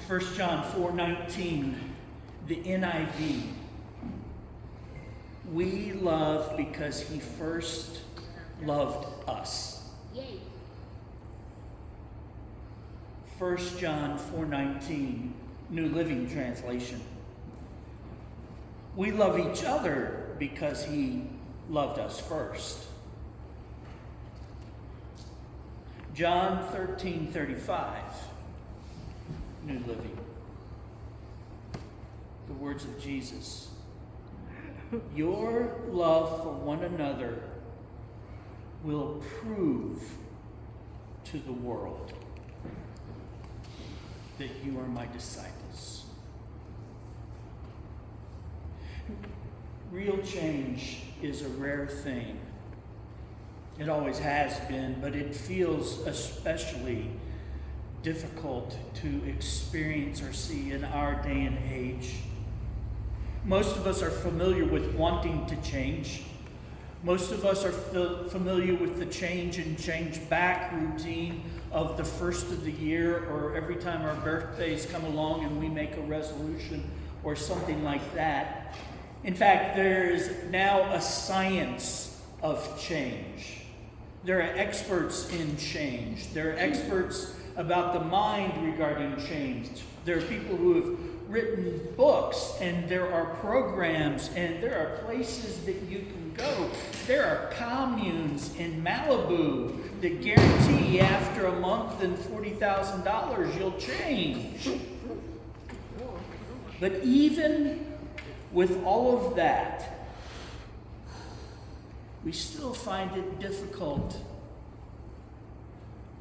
1 John 4:19, the NIV. We love because he first loved us. Yay. 1 John 4:19, New Living Translation. We love each other because he loved us first. John 13:35, New Living. The words of Jesus. Your love for one another will prove to the world that you are my disciples. Real change is a rare thing. It always has been, but it feels especially difficult to experience or see in our day and age. Most of us are familiar with wanting to change. Most of us are familiar with the change and change back routine of the first of the year, or every time our birthdays come along and we make a resolution or something like that. In fact, there is now a science of change. There are experts in change. There are experts about the mind regarding change. There are people who have written books, and there are programs, and there are places that you can go. There are communes in Malibu that guarantee after a month and $40,000 you'll change. But even with all of that, we still find it difficult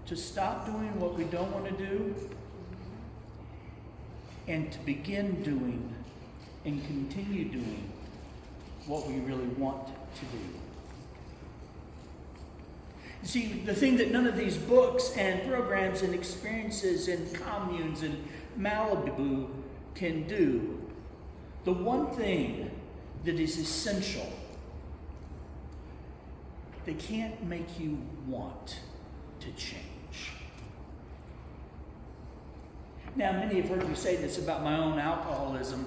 to stop doing what we don't want to do and to begin doing and continue doing what we really want to do. You see, the thing that none of these books and programs and experiences and communes and Malibu can do, the one thing that is essential, they can't make you want to change. Now, many have heard me say this about my own alcoholism.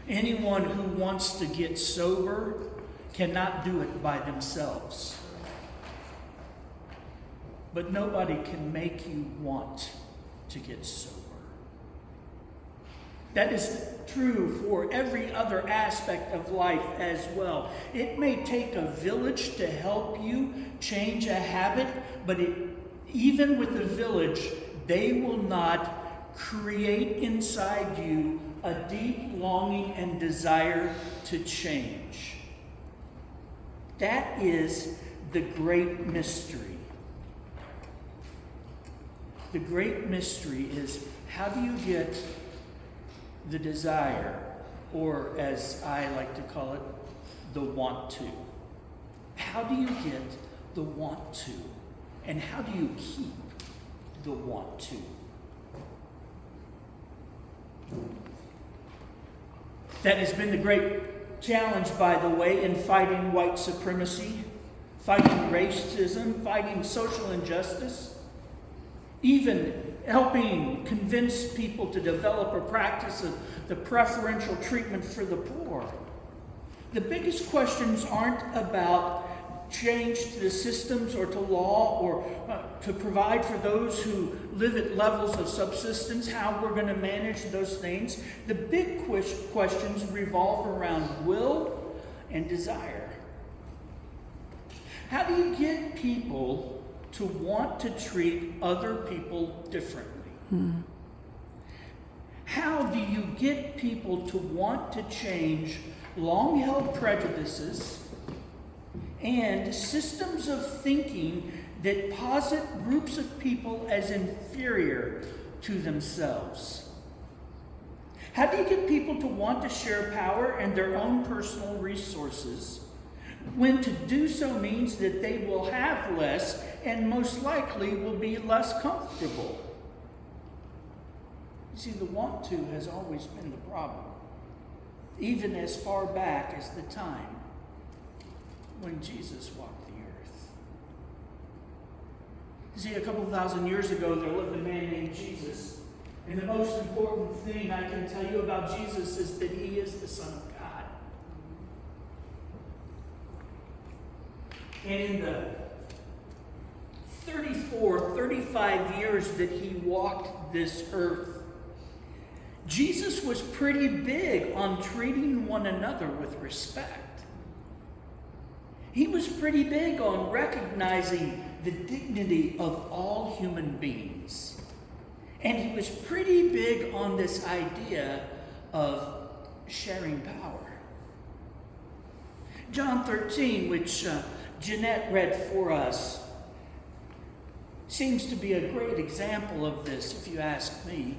Anyone who wants to get sober cannot do it by themselves. But nobody can make you want to get sober. That is true for every other aspect of life as well. It may take a village to help you change a habit, but even with the village, they will not create inside you a deep longing and desire to change. That is the great mystery. The great mystery is, how do you get the desire, or as I like to call it, the want to? How do you get the want to? And how do you keep the want to? That has been the great challenge, by the way, in fighting white supremacy, fighting racism, fighting social injustice, even helping convince people to develop a practice of the preferential treatment for the poor. The biggest questions aren't about change to the systems or to law or to provide for those who live at levels of subsistence, how we're going to manage those things. The big questions revolve around will and desire. How do you get people to want to treat other people differently? How do you get people to want to change long-held prejudices and systems of thinking that posit groups of people as inferior to themselves? How do you get people to want to share power and their own personal resources when to do so means that they will have less and most likely will be less comfortable? You see, the want to has always been the problem, even as far back as the time when Jesus walked the earth. You see, a couple thousand years ago, there lived a man named Jesus, and And the most important thing I can tell you about Jesus is that he is the Son of God. And in the 35 years that he walked this earth, Jesus was pretty big on treating one another with respect. He was pretty big on recognizing the dignity of all human beings. And he was pretty big on this idea of sharing power. John 13, which Jeanette read for us, seems to be a great example of this, if you ask me.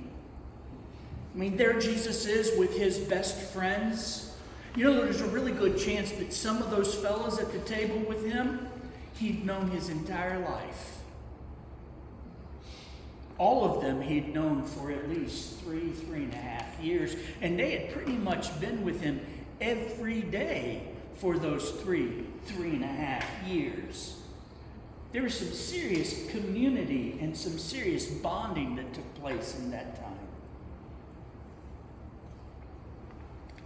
I mean, there Jesus is with his best friends. You know, there's a really good chance that some of those fellows at the table with him, he'd known his entire life. All of them he'd known for at least 3.5 years, and they had pretty much been with him every day for those 3.5 years. There was some serious community and some serious bonding that took place in that time.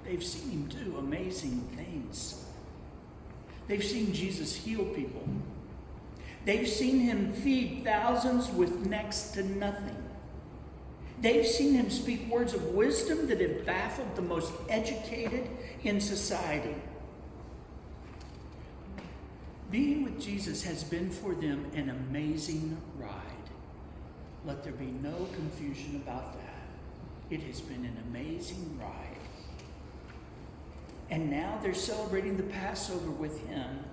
They've seen him do amazing things. They've seen Jesus heal people. They've seen him feed thousands with next to nothing. They've seen him speak words of wisdom that have baffled the most educated in society. Being with Jesus has been for them an amazing ride. Let there be no confusion about that. It has been an amazing ride. And now they're celebrating the Passover with him.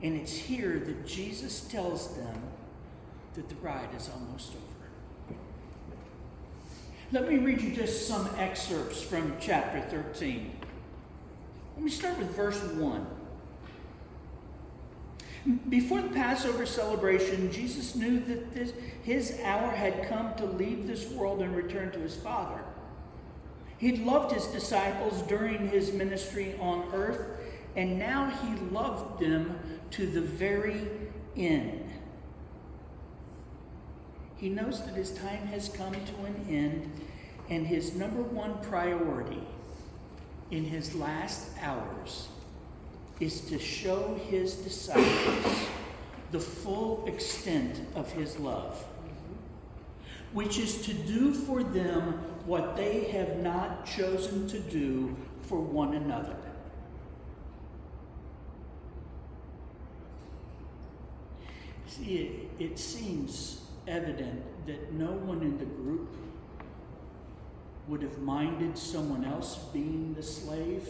And it's here that Jesus tells them that the ride is almost over. Let me read you just some excerpts from chapter 13. Let me start with verse 1. Before the Passover celebration, Jesus knew that his hour had come to leave this world and return to his Father. He'd loved his disciples during his ministry on earth, and now he loved them to the very end. He knows that his time has come to an end, and his number one priority in his last hours is to show his disciples the full extent of his love, which is to do for them what they have not chosen to do for one another. See, it seems evident that no one in the group would have minded someone else being the slave.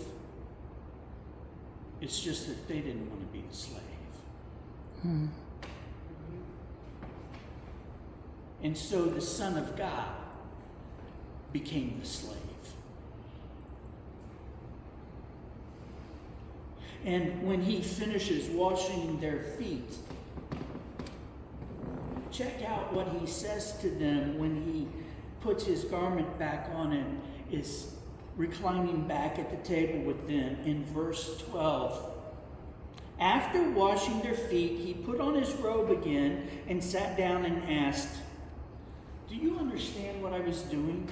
It's just that they didn't want to be the slave. And so the Son of God became the slave. And when he finishes washing their feet, check out what he says to them when he puts his garment back on and is reclining back at the table with them in verse 12. After washing their feet, he put on his robe again and sat down and asked, "Do you understand what I was doing?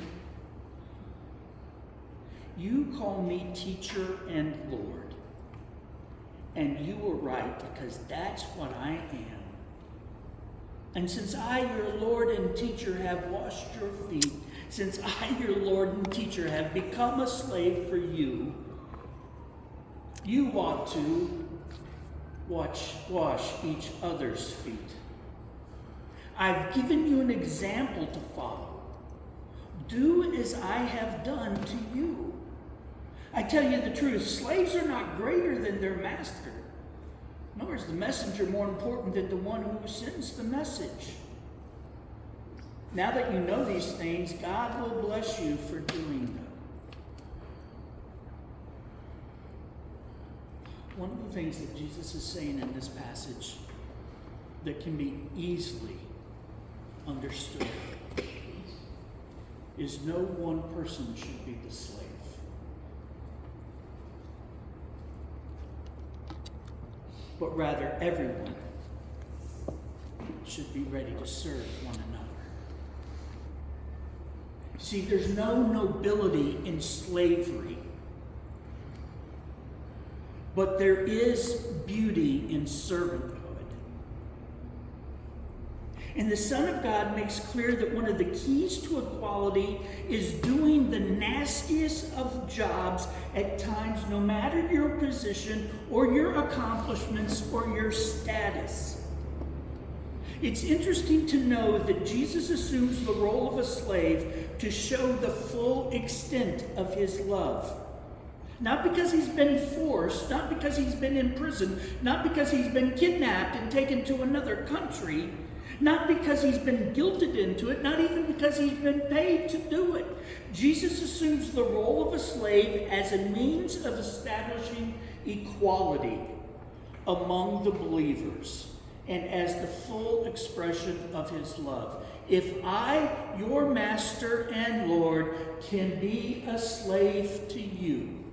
You call me teacher and Lord, and you were right, because that's what I am. And since I, your Lord and teacher, have washed your feet, since I, your Lord and teacher, have become a slave for you, you ought to wash each other's feet. I've given you an example to follow. Do as I have done to you. I tell you the truth, slaves are not greater than their master, nor is the messenger more important than the one who sends the message. Now that you know these things, God will bless you for doing them." One of the things that Jesus is saying in this passage that can be easily understood is no one person should be the slave. But rather everyone should be ready to serve one another. See, there's no nobility in slavery, but there is beauty in servanthood. And the Son of God makes clear that one of the keys to equality is doing the nastiest of jobs at times, no matter your position or your accomplishments or your status. It's interesting to know that Jesus assumes the role of a slave to show the full extent of his love. Not because he's been forced, not because he's been in prison, not because he's been kidnapped and taken to another country, not because he's been guilted into it, not even because he's been paid to do it. Jesus assumes the role of a slave as a means of establishing equality among the believers and as the full expression of his love. If I, your master and Lord, can be a slave to you,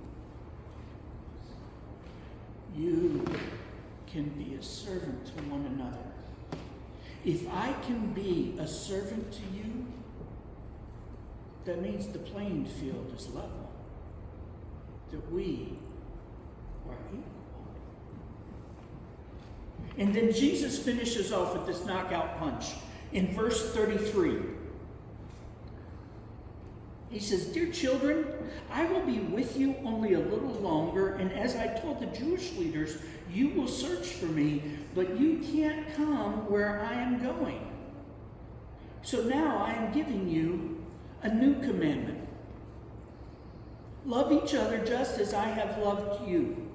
you can be a servant to one another. If I can be a servant to you, that means the playing field is level, that we are equal. And then Jesus finishes off with this knockout punch in verse 33. He says, "Dear children, I will be with you only a little longer, and as I told the Jewish leaders, you will search for me, but you can't come where I am going. So now I am giving you a new commandment. Love each other just as I have loved you.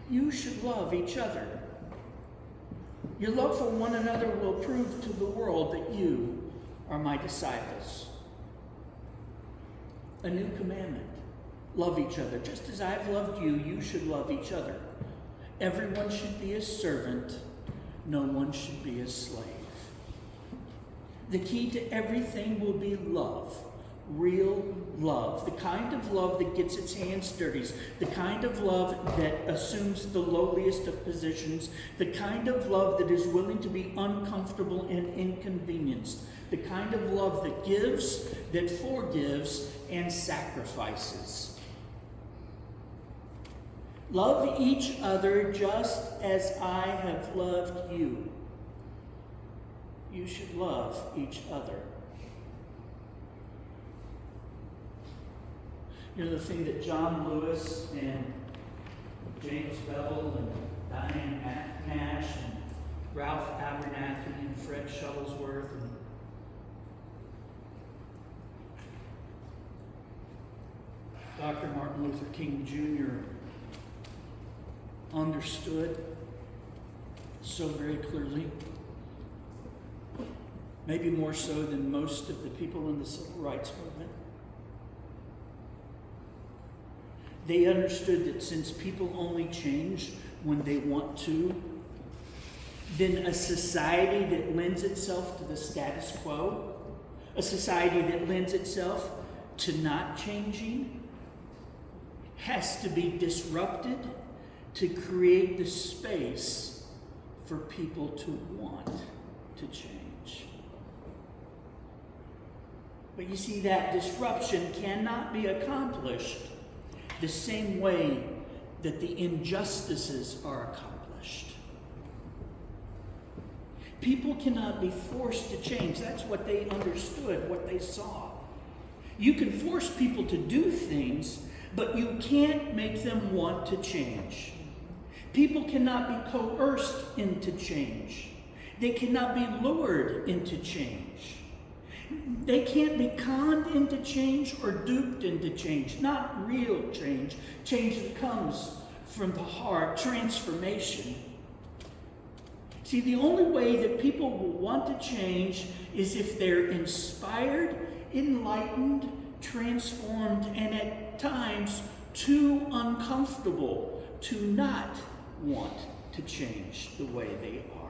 You should love each other. Your love for one another will prove to the world that you are my disciples." A new commandment. Love each other. Just as I've loved you, you should love each other. Everyone should be a servant. No one should be a slave. The key to everything will be love. Real love. The kind of love that gets its hands dirty. The kind of love that assumes the lowliest of positions. The kind of love that is willing to be uncomfortable and inconvenienced. The kind of love that gives, that forgives, and sacrifices. Love each other just as I have loved you. You should love each other. You know, the thing that John Lewis and James Bevel and Diane Nash and Ralph Abernathy and Fred Shuttlesworth and Dr. Martin Luther King Jr. understood so very clearly, maybe more so than most of the people in the civil rights movement. They understood that since people only change when they want to, then a society that lends itself to the status quo, a society that lends itself to not changing, has to be disrupted to create the space for people to want to change. But you see, that disruption cannot be accomplished the same way that the injustices are accomplished. People cannot be forced to change. That's what they understood, what they saw. You can force people to do things, but you can't make them want to change. People cannot be coerced into change. They cannot be lured into change. They can't be conned into change or duped into change. Not real change. Change that comes from the heart. Transformation. See, the only way that people will want to change is if they're inspired, enlightened, transformed, and at times too uncomfortable to not want to change the way they are.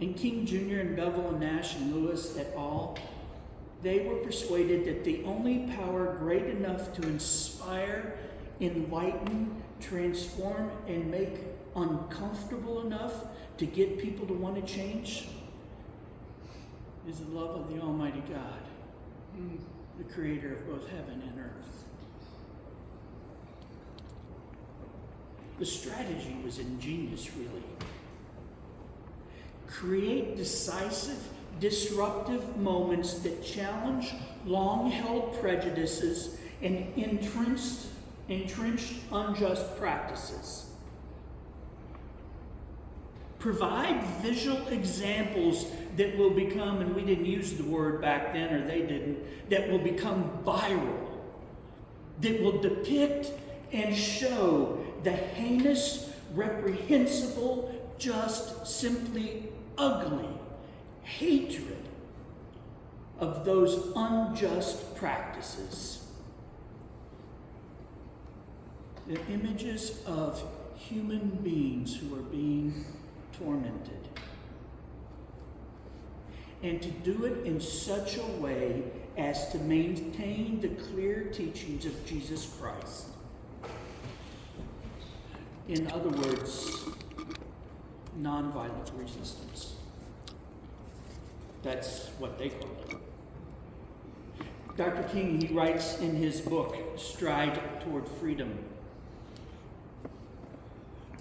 And King Jr. and Bevel and Nash and Lewis et al., they were persuaded that the only power great enough to inspire, enlighten, transform, and make uncomfortable enough to get people to want to change is the love of the Almighty God, the creator of both heaven and earth. The strategy was ingenious, really. Create decisive, disruptive moments that challenge long-held prejudices and entrenched unjust practices. Provide visual examples that will become, and we didn't use the word back then, or they didn't, that will become viral, that will depict and show the heinous, reprehensible, just simply ugly hatred of those unjust practices. The images of human beings who are being tormented. And to do it in such a way as to maintain the clear teachings of Jesus Christ. In other words, nonviolent resistance. That's what they call it. Dr. King, he writes in his book, Stride Toward Freedom,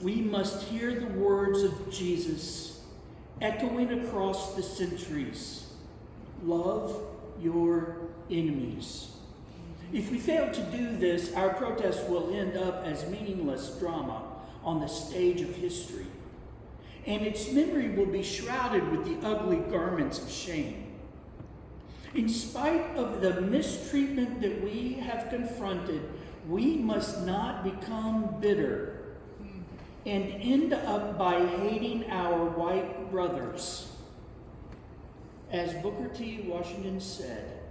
we must hear the words of Jesus echoing across the centuries. Love your enemies. If we fail to do this, our protest will end up as meaningless drama on the stage of history, and its memory will be shrouded with the ugly garments of shame. In spite of the mistreatment that we have confronted, we must not become bitter and end up by hating our white brothers. As Booker T. Washington said,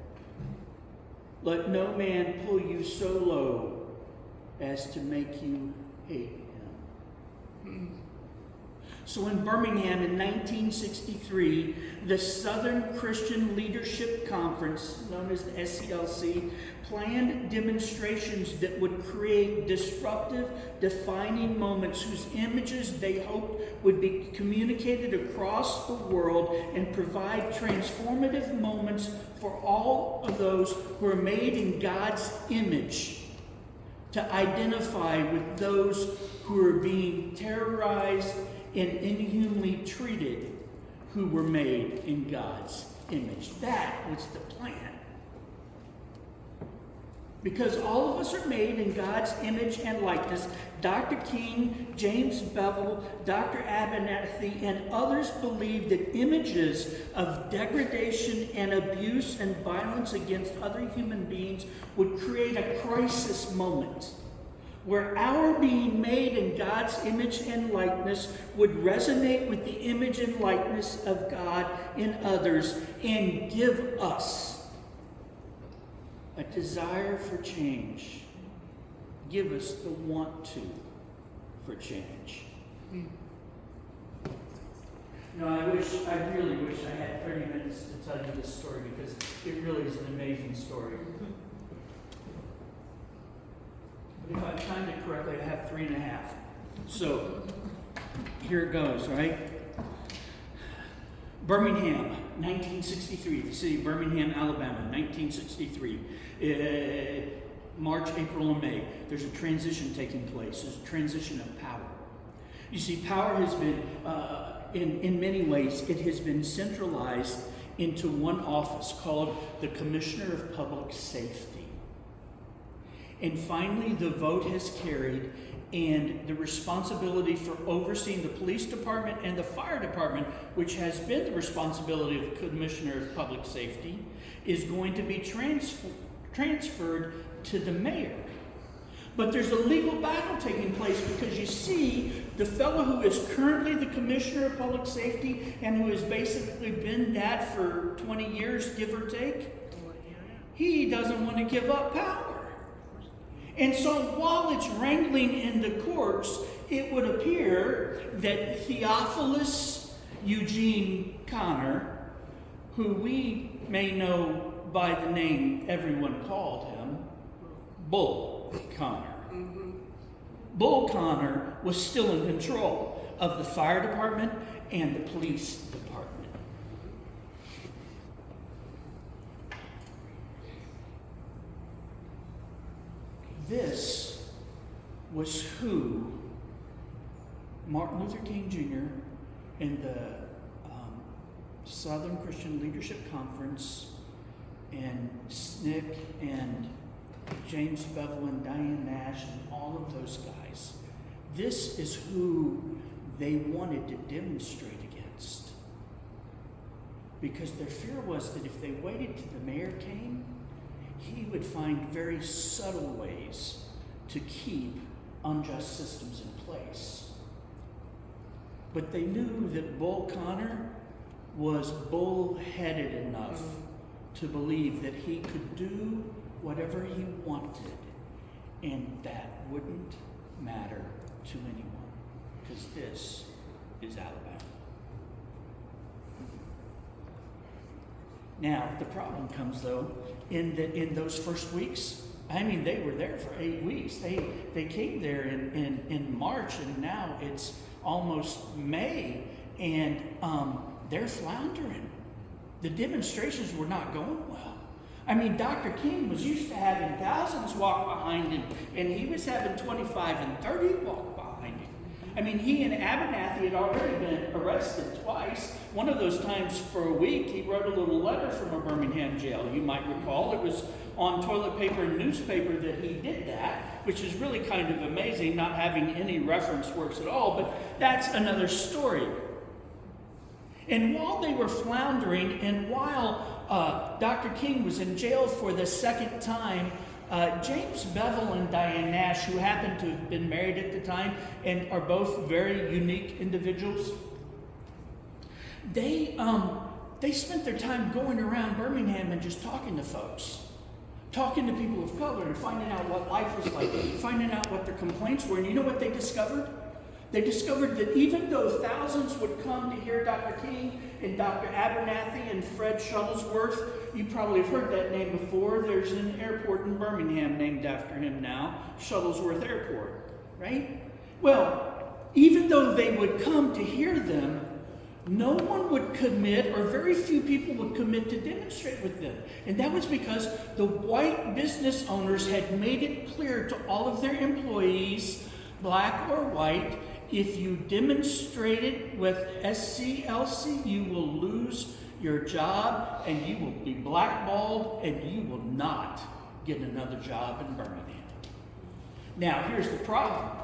let no man pull you so low as to make you hate him. So in Birmingham in 1963, the Southern Christian Leadership Conference, known as the SCLC, planned demonstrations that would create disruptive, defining moments whose images they hoped would be communicated across the world and provide transformative moments for all of those who are made in God's image, to identify with those who are being terrorized and inhumanly treated, who were made in God's image. That was the plan. Because all of us are made in God's image and likeness, Dr. King, James Bevel, Dr. Abernathy, and others believe that images of degradation and abuse and violence against other human beings would create a crisis moment where our being made in God's image and likeness would resonate with the image and likeness of God in others and give us a desire for change. Give us the want to for change. I really wish I had 30 minutes to tell you this story, because it really is an amazing story. But if I've timed it correctly, I have 3.5. So here it goes, right? Birmingham, 1963, the city of Birmingham, Alabama, 1963. March, April, and May. There's a transition taking place. There's a transition of power. You see, power has been, in many ways, it has been centralized into one office called the Commissioner of Public Safety. And finally, the vote has carried, and the responsibility for overseeing the police department and the fire department, which has been the responsibility of the Commissioner of Public Safety, is going to be transferred to the mayor. But there's a legal battle taking place, because you see, the fellow who is currently the Commissioner of Public Safety and who has basically been that for 20 years, give or take, he doesn't want to give up power. And so while it's wrangling in the courts, it would appear that Theophilus Eugene Connor, who we may know by the name everyone called him, Bull Connor. Bull Connor was still in control of the fire department and the police department. this was who Martin Luther King Jr. and the Southern Christian Leadership Conference and SNCC and James Bevel and Diane Nash and all of those guys, this is who they wanted to demonstrate against. Because their fear was that if they waited till the mayor came, he would find very subtle ways to keep unjust systems in place. But they knew that Bull Connor was bull-headed enough to believe that he could do whatever he wanted, and that wouldn't matter to anyone, because this is Alabama. Now, the problem comes, though, in those first weeks. I mean, they were there for 8 weeks. They came there in March, and now it's almost May, and they're floundering. The demonstrations were not going well. I mean, Dr. King was used to having thousands walk behind him, and he was having 25 and 30 walk behind him. I mean, he and Abernathy had already been arrested twice. One of those times for a week, he wrote a little letter from a Birmingham jail. You might recall it was on toilet paper and newspaper that he did that, which is really kind of amazing, not having any reference works at all, but that's another story. And while they were floundering, and while Dr. King was in jail for the second time, James Bevel and Diane Nash, who happened to have been married at the time and are both very unique individuals, they spent their time going around Birmingham and just talking to folks, talking to people of color and finding out what life was like, finding out what their complaints were. And you know what they discovered? They discovered that even though thousands would come to hear Dr. King and Dr. Abernathy and Fred Shuttlesworth, you probably have heard that name before. There's an airport in Birmingham named after him now, Shuttlesworth Airport, right? Well, even though they would come to hear them, no one would commit, or very few people would commit to demonstrate with them. And that was because the white business owners had made it clear to all of their employees, black or white, if you demonstrated with SCLC, you will lose your job and you will be blackballed and you will not get another job in Birmingham. Now, here's the problem.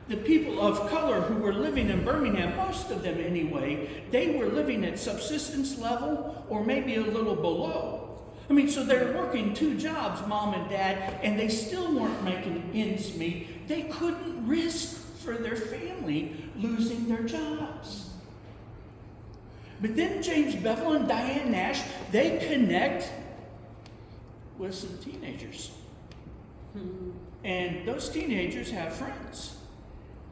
The people of color who were living in Birmingham, most of them anyway, they were living at subsistence level or maybe a little below. I mean, so they're working 2 jobs, mom and dad, and they still weren't making ends meet. They couldn't risk for their family losing their jobs. But then James Bevel and Diane Nash, they connect with some teenagers. And those teenagers have friends.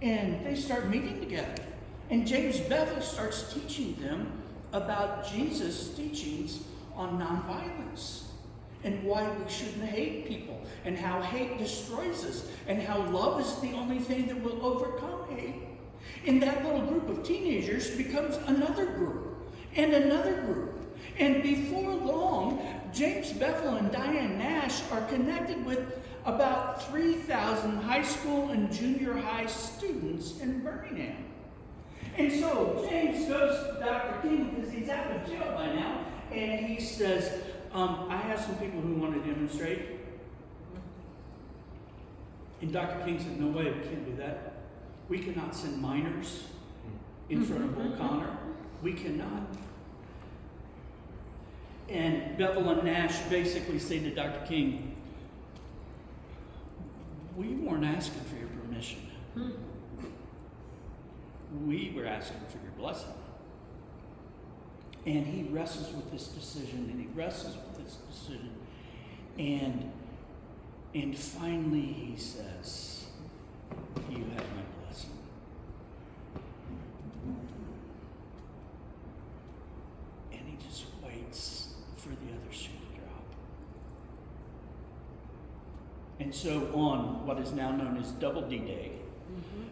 And they start meeting together. And James Bevel starts teaching them about Jesus' teachings on nonviolence, and why we shouldn't hate people, and how hate destroys us, and how love is the only thing that will overcome hate. And that little group of teenagers becomes another group, and another group. And before long, James Bevel and Diane Nash are connected with about 3,000 high school and junior high students in Birmingham. And so James goes to Dr. King, because he's out of jail by now, and he says, I have some people who want to demonstrate. And Dr. King said, no way, we can't do that. We cannot send minors in front of Bull Connor. We cannot. And Bevel and Nash basically say to Dr. King, we weren't asking for your permission. We were asking for your blessing. And he wrestles with this decision, and he wrestles with this decision. And finally he says, you have my blessing. And he just waits for the other shoe to drop. And so on what is now known as Double D Day,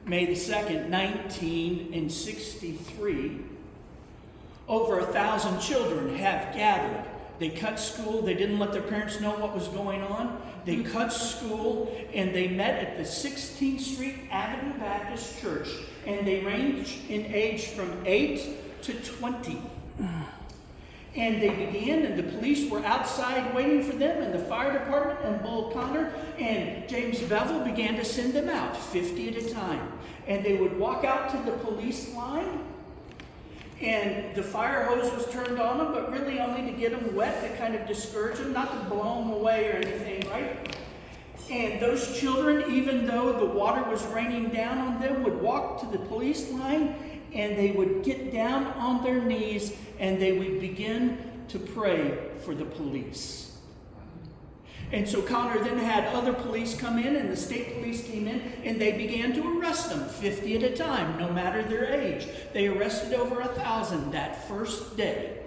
May the 2nd, 1963, over 1,000 children have gathered They cut school. They didn't let their parents know what was going on. They cut school, and they met at the 16th Street Avenue Baptist Church. And they ranged in age from 8 to 20. And they began, and the police were outside waiting for them, and the fire department and Bull Connor and James Bevel began to send them out, 50 at a time. And they would walk out to the police line, and the fire hose was turned on them, but really only to get them wet, to kind of discourage them, not to blow them away or anything, right? And those children, even though the water was raining down on them, would walk to the police line, and they would get down on their knees, and they would begin to pray for the police. And so Connor then had other police come in, and the state police came in, and they began to arrest them, 50 at a time, no matter their age. They arrested over 1,000 that first day.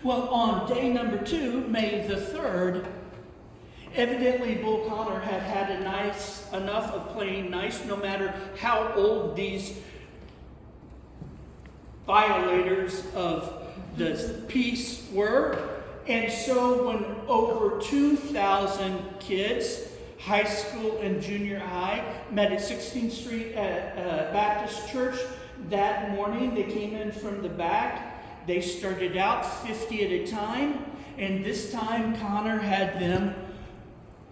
Well, on day number 2, May the 3rd, evidently Bull Connor had had enough of playing nice, no matter how old these violators of the peace were. And so when over 2,000 kids, high school and junior high, met at 16th Street Baptist Church that morning, they came in from the back. They started out 50 at a time, and this time Connor had them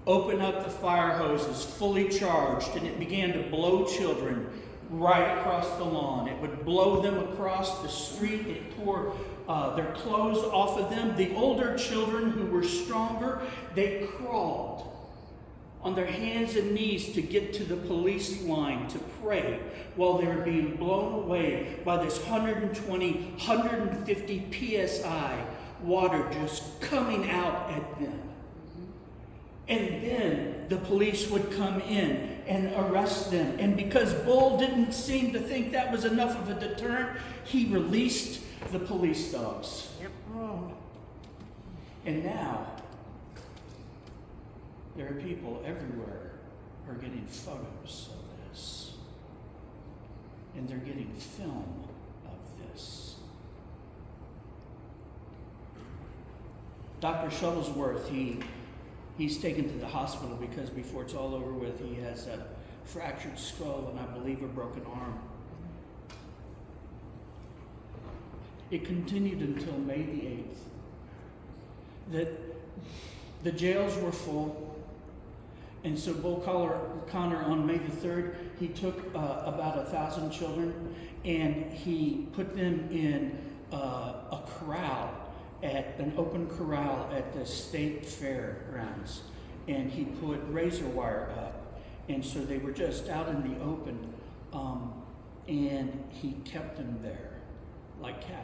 open up the fire hoses, fully charged, and it began to blow children right across the lawn. It would blow them across the street. It tore their clothes off of them. The older children who were stronger, they crawled on their hands and knees to get to the police line to pray while they were being blown away by this 120, 150 psi water just coming out at them. And then the police would come in and arrest them. And because Bull didn't seem to think that was enough of a deterrent, he released the police dogs. Yep. And now, there are people everywhere who are getting photos of this. And they're getting film of this. Dr. Shuttlesworth, he's taken to the hospital because before it's all over with, he has a fractured skull and I believe a broken arm. It continued until May the 8th. That the jails were full, and so Bull Connor on May the 3rd, he took about 1,000 children and he put them in a corral, at an open corral at the state fair grounds, and he put razor wire up, and so they were just out in the open, and he kept them there like cattle.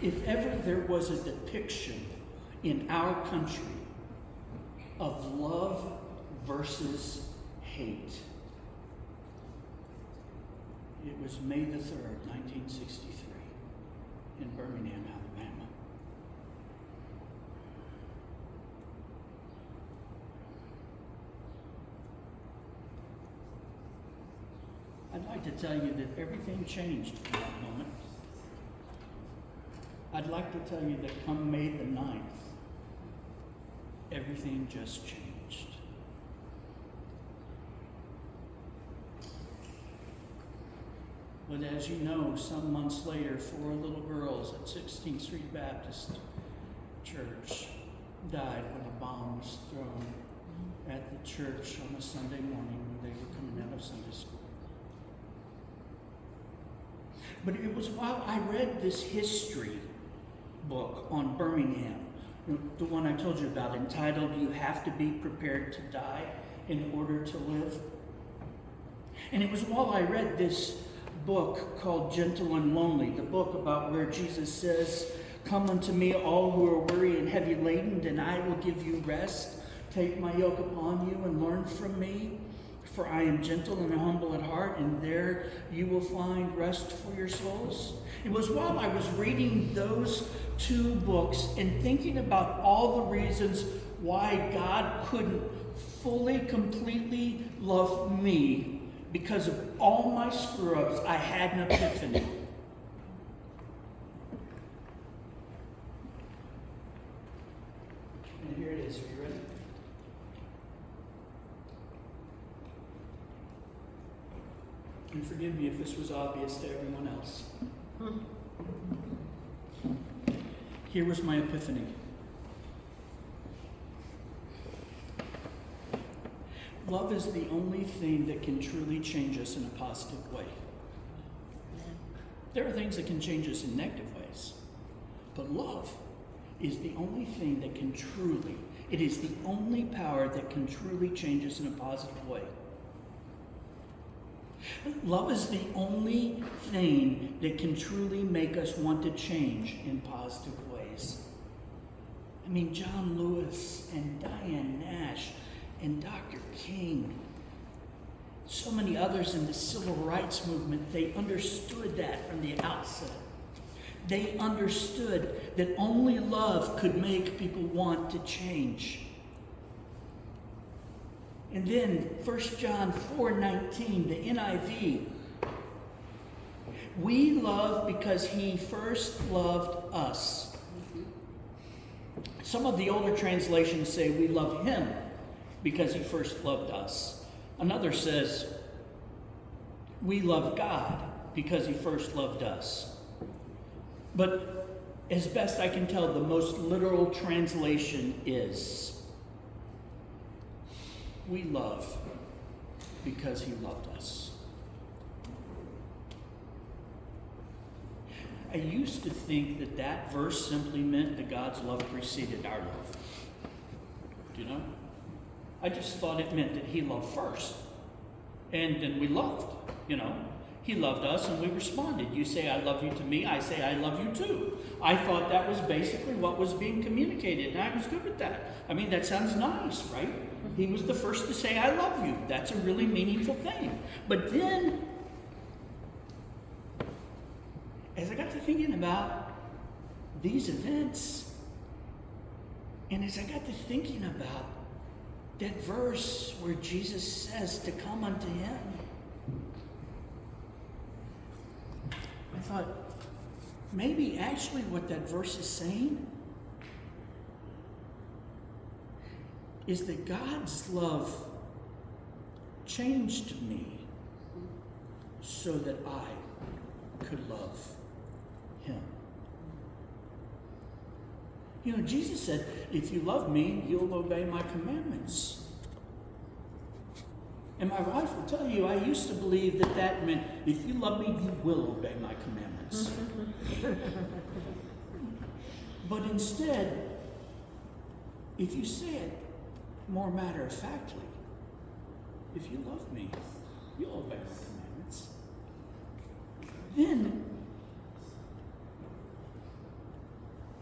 If ever there was a depiction in our country of love versus hate, it was May the 3rd, 1963, in Birmingham, Alabama. I'd like to tell you that everything changed from that moment. I'd like to tell you that come May the 9th, everything just changed. But as you know, some months later, 4 little girls at 16th Street Baptist Church died when a bomb was thrown at the church on a Sunday morning when they were coming out of Sunday school. But it was while I read this history book on Birmingham, the one I told you about, entitled "You Have to Be Prepared to Die in Order to Live." And it was while I read this book called Gentle and Lonely, the book about where Jesus says, "Come unto me, all who are weary and heavy laden, and I will give you rest. Take my yoke upon you and learn from me, for I am gentle and humble at heart, and there you will find rest for your souls." It was while I was reading those 2 books and thinking about all the reasons why God couldn't fully, completely love me because of all my screw-ups, I had an epiphany. And here it is. Are you ready? And forgive me if this was obvious to everyone else. Here was my epiphany. Love is the only thing that can truly change us in a positive way. There are things that can change us in negative ways, but love is the only thing that can truly, it is the only power that can truly change us in a positive way. Love is the only thing that can truly make us want to change in positive ways. I mean, John Lewis and Diane Nash and Dr. King, so many others in the civil rights movement, they understood that from the outset. They understood that only love could make people want to change. And then 1 John 4:19, the NIV. We love because he first loved us. Some of the older translations say we love him because he first loved us. Another says we love God because he first loved us. But as best I can tell, the most literal translation is we love because he loved us. I used to think that that verse simply meant that God's love preceded our love. Do you know? I just thought it meant that he loved first. And then we loved, you know. He loved us and we responded. You say, I love you to me. I say, I love you too. I thought that was basically what was being communicated, and I was good with that. I mean, that sounds nice, right? He was the first to say, I love you. That's a really meaningful thing. But then, as I got to thinking about these events, and as I got to thinking about that verse where Jesus says to come unto him, I thought, maybe actually what that verse is saying is that God's love changed me so that I could love him. You know, Jesus said, if you love me, you'll obey my commandments. And my wife will tell you, I used to believe that that meant, if you love me, you will obey my commandments. But instead, if you say it more matter-of-factly, if you love me, you'll obey my commandments. Then,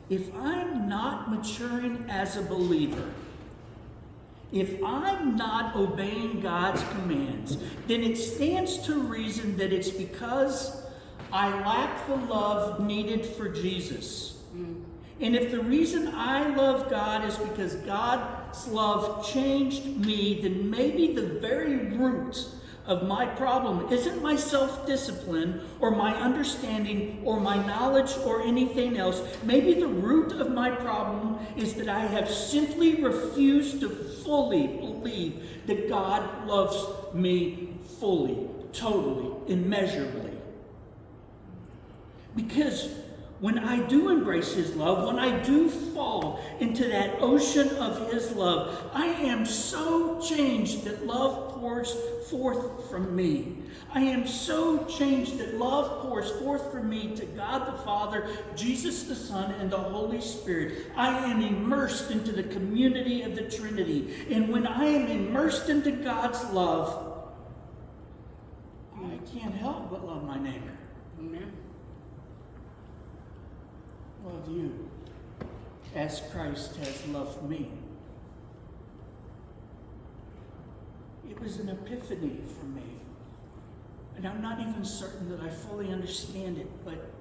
if I'm not maturing as a believer, if I'm not obeying God's commands, then it stands to reason that it's because I lack the love needed for Jesus. And if the reason I love God is because God's love changed me, then maybe the very root of my problem isn't my self-discipline or my understanding or my knowledge or anything else. Maybe the root of my problem is that I have simply refused to fully believe that God loves me fully, totally, immeasurably. Because when I do embrace his love, when I do fall into that ocean of his love, I am so changed that love pours forth from me. I am so changed that love pours forth from me to God the Father, Jesus the Son, and the Holy Spirit. I am immersed into the community of the Trinity. And when I am immersed into God's love, I can't help but love my neighbor. Amen. Love you as Christ has loved me. It was an epiphany for me. And I'm not even certain that I fully understand it, but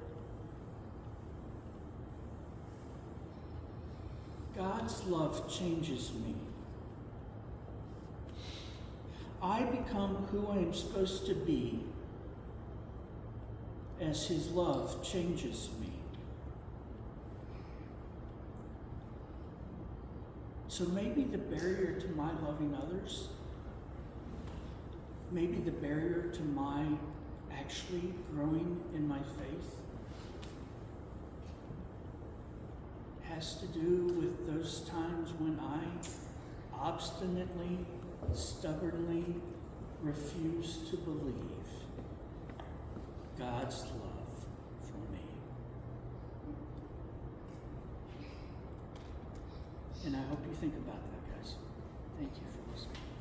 God's love changes me. I become who I am supposed to be as His love changes me. So maybe the barrier to my loving others, maybe the barrier to my actually growing in my faith, has to do with those times when I obstinately, stubbornly refuse to believe God's love for me. And I hope you think about that, guys. Thank you for listening.